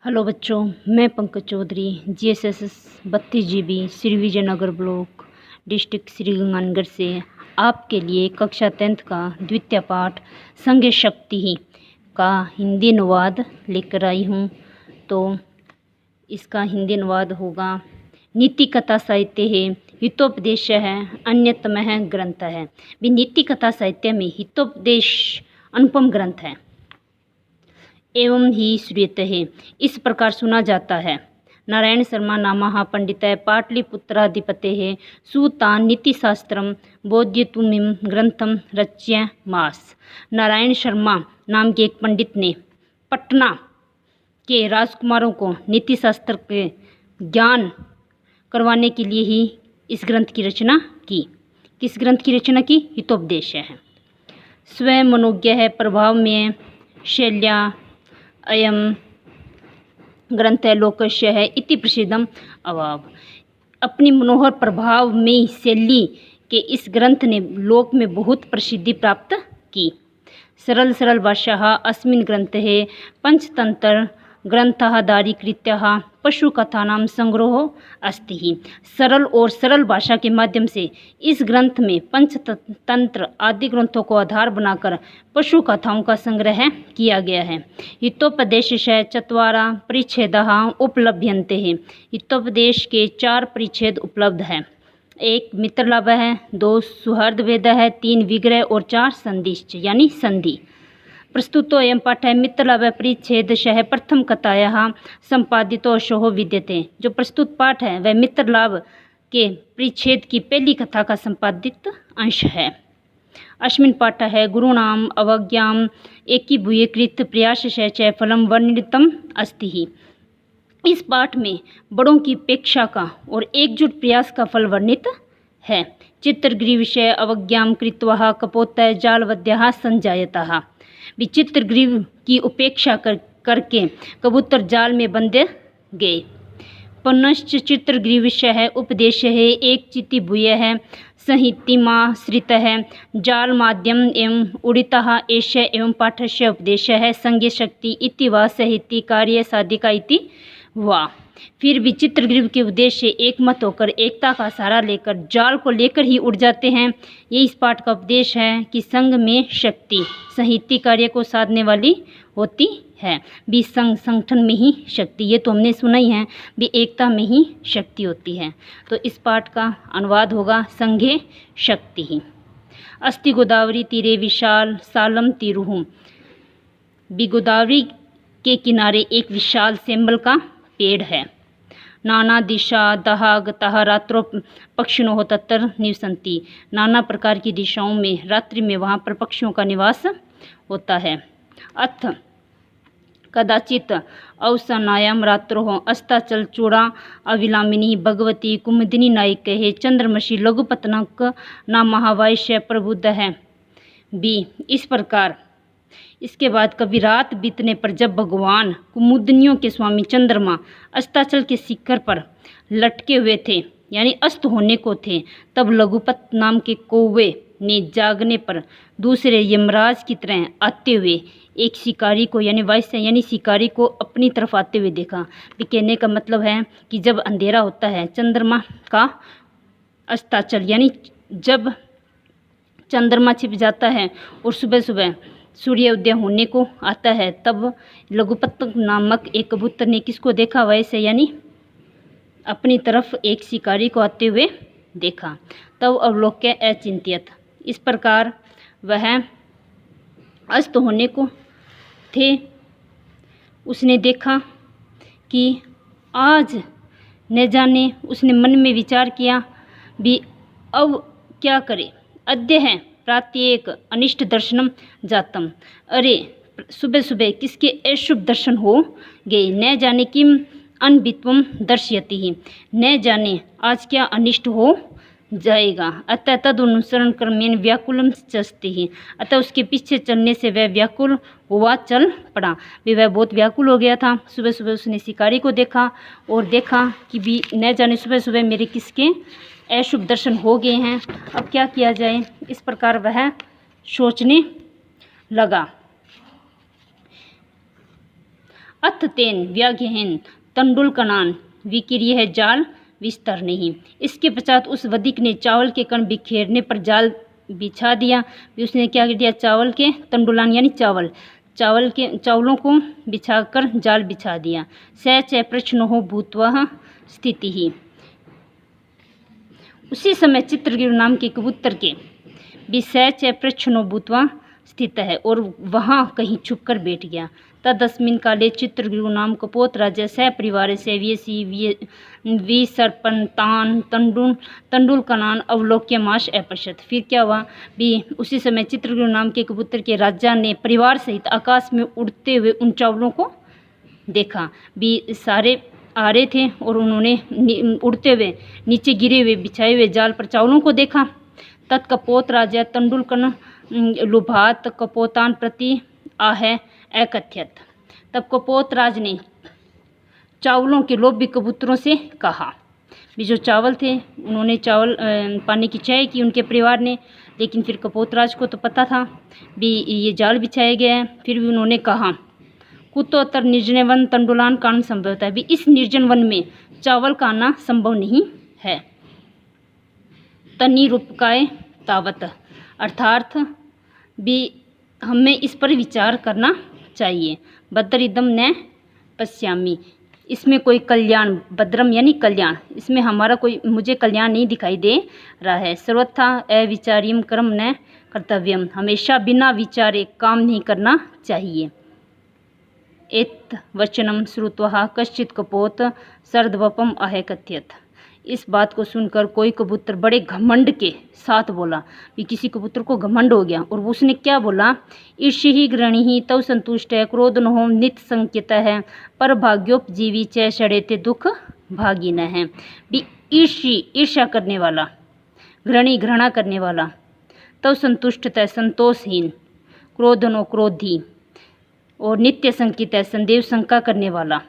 Hello बच्चों, मैं Pankaj Chaudhary GSS 32 GB Shri Vijaynagar block district Sriganganagar से आपके लिए कक्षा 10th का द्वितीय पाठ संघ शक्ति ही का हिंदी अनुवाद लेकर आई हूँ। तो इसका हिंदी अनुवाद होगा। नीति कथा साहित्य है, हितोपदेश है, अन्यतम है ग्रंथ है। भी नीति कथा साहित्य में हितोपदेश अनुपम ग्रंथ है एवं ही श्रूयते है, इस प्रकार सुना जाता है। नारायण शर्मा नामः पंडितः पाटलिपुत्राधिपते है सुतान नीतिशास्त्रम बोध्यतुमिम ग्रंथम रच्य मास। नारायण शर्मा नाम के एक पंडित ने पटना के राजकुमारों को नीतिशास्त्र के ज्ञान करवाने के लिए ही इस ग्रंथ की रचना की। किस ग्रंथ की रचना की? हितोपदेश है। स्वयं मनोज्ञ है, प्रभाव में शैल्या अयम ग्रंथ लोकस्य है इति प्रसिद्धम अभाव। अपनी मनोहर प्रभाव में शैली के इस ग्रंथ ने लोक में बहुत प्रसिद्धि प्राप्त की। सरल सरल भाषा अस्मिन् ग्रंथे पंचतंत्र ग्रंथः दारीकृत्यः पशुकथानां संग्रहो अस्ति ही। सरल और सरल भाषा के माध्यम से इस ग्रंथ में पंचतंत्र आदि ग्रंथों को आधार बनाकर पशु कथाओं का संग्रह किया गया है। हितोपदेश चत्वारा परिच्छेदः उपलभ्यन्ते हैं। हितोपदेश के 4 परिच्छेद उपलब्ध हैं। 1 मित्रलाभ है, 2 सुहृद भेद है, 3 विग्रह और 4 संदिश्च यानी संधि। प्रस्तुतो अयं पाठः मित्रलाभ परिच्छेदशः प्रथम कथायाः संपादितो शोः विद्यते। जो प्रस्तुत पाठ है वह मित्रलाभ के परिच्छेद की पहली कथा का संपादित अंश है। अस्मिन् पाठः गुरूणाम् अवज्ञाम् एकीभूयीकृत प्रयासस्य च फलं वर्णितम् अस्ति ही। इस पाठ में बड़ों की उपेक्षा का और एकजुट प्रयास का फल वर्णित है। चित्रग्रीवस्य अवज्ञां कृत्वा कपोतः जालवद्यः संजायतः। विचित्रग्रीव की उपेक्षा करके कबूतर जाल में बंध गए। पुनश्च चित्रग्रीवस्य है उपदेश है एक चिति भूय है संहितिमाश्रित है जाल माध्यम एवं उड़ितः एष एवं पाठस्य उपदेश है संज्ञ शक्ति इति वा साहित्य कार्य साधिका इति वा। फिर विचित्रग्रीव के उद्देश्य से एक मत होकर एकता का सहारा लेकर जाल को लेकर ही उड़ जाते हैं। ये इस पाठ का उपदेश है कि संघ में शक्ति साहित्य कार्य को साधने वाली होती है। भी संघ संगठन में ही शक्ति, ये तो हमने सुना ही है, भी एकता में ही शक्ति होती है। तो इस पाठ का अनुवाद होगा संघे शक्ति ही। अस्ति गोदावरी तीरे विशाल सालम तीरुहुम। भी गोदावरी के किनारे एक विशाल सेम्बल का पेड़ है। नाना दिशा दहा गतः रात्रो पक्षिणों तत्र निवसन्ति। नाना प्रकार की दिशाओं में रात्रि में वहाँ पर पक्षियों का निवास होता है। अथ कदाचित अवसानायाम रात्रोः अस्ताचलचूड़ा अविलामिनी भगवती कुमुदिनी नायिके चंद्रमसी लघुपतनक नामः वायस्य प्रबुद्ध है। बी इस प्रकार इसके बाद कभी रात बीतने पर जब भगवान कुमुदनियों के स्वामी चंद्रमा अस्ताचल के शिखर पर लटके हुए थे यानी अस्त होने को थे, तब लघुपत नाम के कौवे ने जागने पर दूसरे यमराज की तरह आते हुए एक शिकारी को यानी वायस्य यानी शिकारी को अपनी तरफ आते हुए देखा। भी कहने का मतलब है कि जब अंधेरा होता है, चंद्रमा का अस्ताचल यानी जब चंद्रमा छिप जाता है और सुबह सुबह सूर्योदय होने को आता है, तब लघुपत नामक एक कबूतर ने किसको देखा? वैसे यानी अपनी तरफ एक शिकारी को आते हुए देखा। तब अवलोक्य अचिंत्यत। इस प्रकार वह अस्त होने को थे। उसने देखा कि आज न जाने, उसने मन में विचार किया भी अब क्या करे। अद्य है प्रात्येक अनिष्ट दर्शनम जातम। अरे सुबह सुबह किसके अशुभ दर्शन हो गए। न जाने किम अनवित्वम दर्शयति ही। न जाने आज क्या अनिष्ट हो जाएगा। अतः तद अनुसरण क्रमेण व्याकुलम चस्ति ही। अतः उसके पीछे चलने से वह व्याकुल हुआ चल पड़ा। भी वह बहुत व्याकुल हो गया था। सुबह सुबह उसने शिकारी को देखा और देखा कि भी न जाने सुबह सुबह मेरे किसके अशुभ दर्शन हो गए हैं, अब क्या किया जाए। इस प्रकार वह सोचने लगा। अथ तेन व्याघ्येन तंडुलकनान विकीर्य है जाल विस्तर नहीं। इसके पश्चात उस वधिक ने चावल के कण बिखेरने पर जाल बिछा दिया। भी उसने क्या कर दिया, चावल के तंडुलान यानी चावलों को बिछाकर जाल बिछा दिया। स च प्रश्नो भूत्वा स्थिति ही। उसी समय चित्रगुरु नाम के कबूतर के भी स च प्रश्नो भूत्वा स्थित है और वहाँ कहीं छुपकर बैठ गया। तदस्मिन् काले चित्रगुरु नाम कपोत राज्य सह परिवार सेव्यसी विसर्पन्तान तंडुलकनान अवलोक्य माश अपश्यत। फिर क्या हुआ भी उसी समय चित्रगुरु नाम के कबूतर के राजा ने परिवार सहित आकाश में उड़ते हुए उन चावलों को देखा। भी सारे आ रहे थे और उन्होंने उड़ते हुए नीचे गिरे हुए बिछाए हुए जाल पर चावलों को देखा। तत्कपोत राजा तंडुलकन लुभात कपोतान प्रति आहे अकथ्यत। तब कपोत राज ने चावलों के लोभी कबूतरों से कहा। भी जो चावल थे उन्होंने चावल पाने की चाय की उनके परिवार ने, लेकिन फिर कपोतराज को तो पता था भी ये जाल बिछाया गया है। फिर भी उन्होंने कहा कुतोत्तर निर्जन वन तंडुलान का आना संभव होता है। भी इस निर्जन वन में चावल का आना संभव नहीं है। तनी रूपकाय तावत, अर्थात भी हमें इस पर विचार करना चाहिए। भद्रिदम न पश्यामी, इसमें कोई कल्याण, भद्रम यानी कल्याण, इसमें हमारा कोई मुझे कल्याण नहीं दिखाई दे रहा है। सर्वथा अविचार्यम कर्म न कर्तव्यम, हमेशा बिना विचारे काम नहीं करना चाहिए। एत वचनम श्रुत्वा कश्चित कपोत सर्दवपम आहे कथ्यत। इस बात को सुनकर कोई कबूतर बड़े घमंड के साथ बोला। भी किसी कबूतर को घमंड हो गया और उसने क्या बोला, ईर्षि ही ग्रणी ही तव संतुष्ट है क्रोध न हो नित संकित है पर भाग्योपजीवी च षड़ेते दुख भागी न है। भी ईर्ष्या करने वाला, घृणी घृणा करने वाला, तव संतुष्ट है संतोषहीन, क्रोध नो क्रोधी और नित्य संकित है संदेव शंका करने वाला,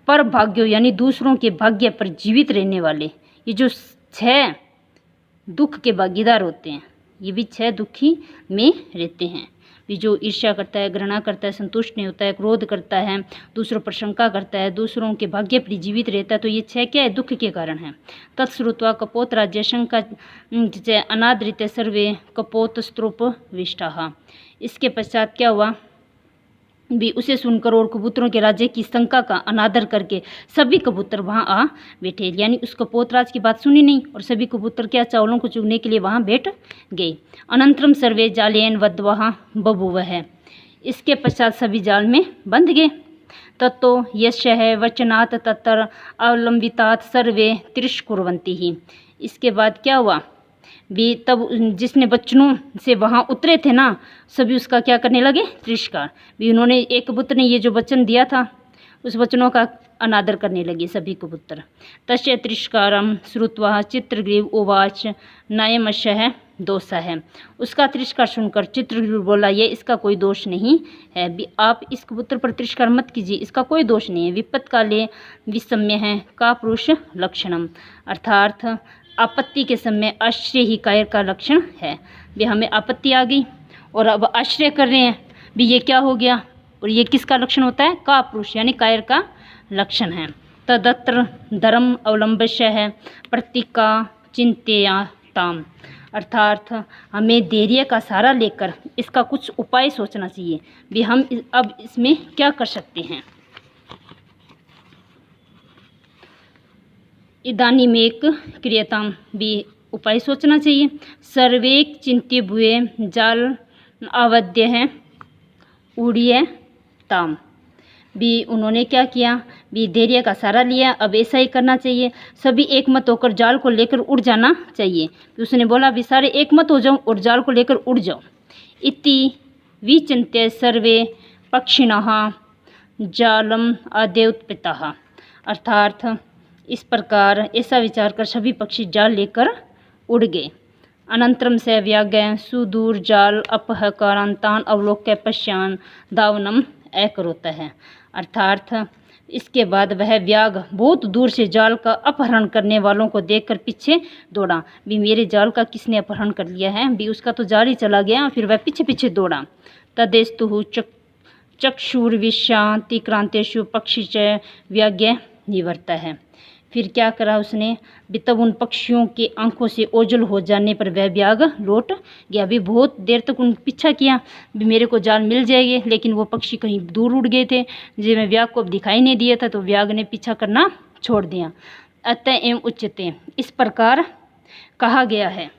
पर भाग्यो यानी दूसरों के भाग्य पर जीवित रहने वाले। ये जो 6 दुख के भागीदार होते हैं, ये भी 6 दुखी में रहते हैं। भी जो ईर्ष्या करता है, घृणा करता है, संतुष्ट नहीं होता है, क्रोध करता है, दूसरों पर शंका करता है, दूसरों के भाग्य पर जीवित रहता है, तो ये 6 क्या है, दुख के कारण है। तत्श्रुत्वा कपोत राज्य शंका अनादृत सर्वे कपोत स्त्रोप विष्टाहा। इसके पश्चात क्या हुआ भी उसे सुनकर और कबूतरों के राज्य की शंका का अनादर करके सभी कबूतर वहां आ बैठे। यानी उस कपोतराज की बात सुनी नहीं और सभी कबूतर क्या चावलों को चुगने के लिए वहां बैठ गए। अनंतरम सर्वे जालेन वद्वहा बभूव है। इसके पश्चात सभी जाल में बंध गए। तत्तो यश है वचनात् तत्र अवलंबितात सर्वे तिरस्कुर्वन्ति ही। इसके बाद क्या हुआ भी तब जिसने वचनों से वहाँ उतरे थे ना, सभी उसका क्या करने लगे, तिरस्कार। भी उन्होंने एक कबूतर ने ये जो वचन दिया था उस वचनों का अनादर करने लगे सभी कबूतर। तस्य तिरस्कारम श्रुत्वा चित्रग्रीव उवाच नायमशः दोष है। उसका तिरस्कार सुनकर चित्रग्रीव बोला ये इसका कोई दोष नहीं है। भी आप इस कबूतर पर तिरस्कार मत कीजिए, इसका कोई दोष नहीं है। विपत्त काले विषम्य है का पुरुष लक्षणम, अर्थात आपत्ति के समय आश्रय ही कायर का लक्षण है। भी हमें आपत्ति आ गई और अब आश्रय कर रहे हैं, भी ये क्या हो गया, और ये किसका लक्षण होता है, का पुरुष यानी कायर का लक्षण है। तदत्र धर्म अवलंबस्य है प्रतीका चिंतयाताम, अर्थात हमें धैर्य का सहारा लेकर इसका कुछ उपाय सोचना चाहिए। भी हम अब इसमें क्या कर सकते हैं। इदानीम एक क्रियताम, भी उपाय सोचना चाहिए। सर्वेक चिंत्य भुए जाल अवध्य है उड़िए ताम। भी उन्होंने क्या किया, भी धैर्य का सहारा लिया। अब ऐसा ही करना चाहिए, सभी एक मत होकर जाल को लेकर उड़ जाना चाहिए। तो उसने बोला भी सारे एक मत हो जाओ और जाल को लेकर उड़ जाओ। इति विचिन्त्य सर्वे पक्षिणः जालम अद्योत्पितः, अर्थात इस प्रकार ऐसा विचार कर सभी पक्षी जाल लेकर उड़ गए। अनंतरम से व्याज्ञ सुदूर जाल अपहकारांतान अवलोक्य पश्यान दावनम अकरोता है, अर्थात इसके बाद वह व्याघ बहुत दूर से जाल का अपहरण करने वालों को देखकर पीछे दौड़ा। भी मेरे जाल का किसने अपहरण कर लिया है, भी उसका तो जाल ही चला गया। फिर वह पीछे पीछे दौड़ा। तदेस्तु चक्षुर्विशांति क्रांतेषु पक्षी च व्याज्ञ निवर्ता है। फिर क्या करा उसने, भी तब उन पक्षियों के आंखों से ओझल हो जाने पर वह व्याग लौट गया। भी बहुत देर तक उन पीछा किया, भी मेरे को जाल मिल जाएगी, लेकिन वो पक्षी कहीं दूर उड़ गए थे। जब मैं व्याग को अब दिखाई नहीं दिया था तो व्याग ने पीछा करना छोड़ दिया। अतः एवं उच्यते, इस प्रकार कहा गया है,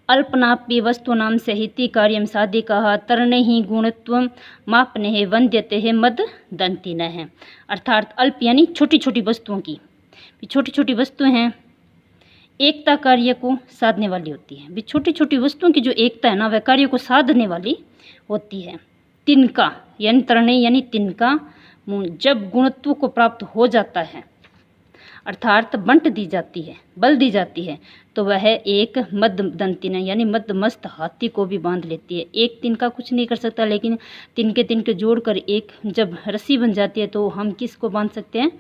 अल्पनापि वस्तूनां सहिति कार्यं साधिकाः तरणैः गुणत्वं मापनैः वन्द्यते मद दंतिनः। अर्थात अल्प यानी छोटी छोटी वस्तुओं की, छोटी छोटी वस्तुएं हैं एकता कार्य को साधने वाली होती है। भी छोटी छोटी वस्तुओं की जो एकता है ना, वह कार्य को साधने वाली होती है। तिनका यानी तरणय यानी तिनका जब गुणत्व को प्राप्त हो जाता है, अर्थात बंट दी जाती है, बल दी जाती है, तो वह एक मददंतिन यानी मदमस्त हाथी को भी बांध लेती है। एक तिनका कुछ नहीं कर सकता, लेकिन तिनके तिनके जोड़कर एक जब रस्सी बन जाती है तो हम किसको बांध सकते हैं,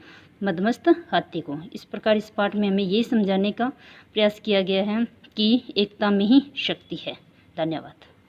मदमस्त हाथी को। इस प्रकार इस पाठ में हमें यही समझाने का प्रयास किया गया है कि एकता में ही शक्ति है। धन्यवाद।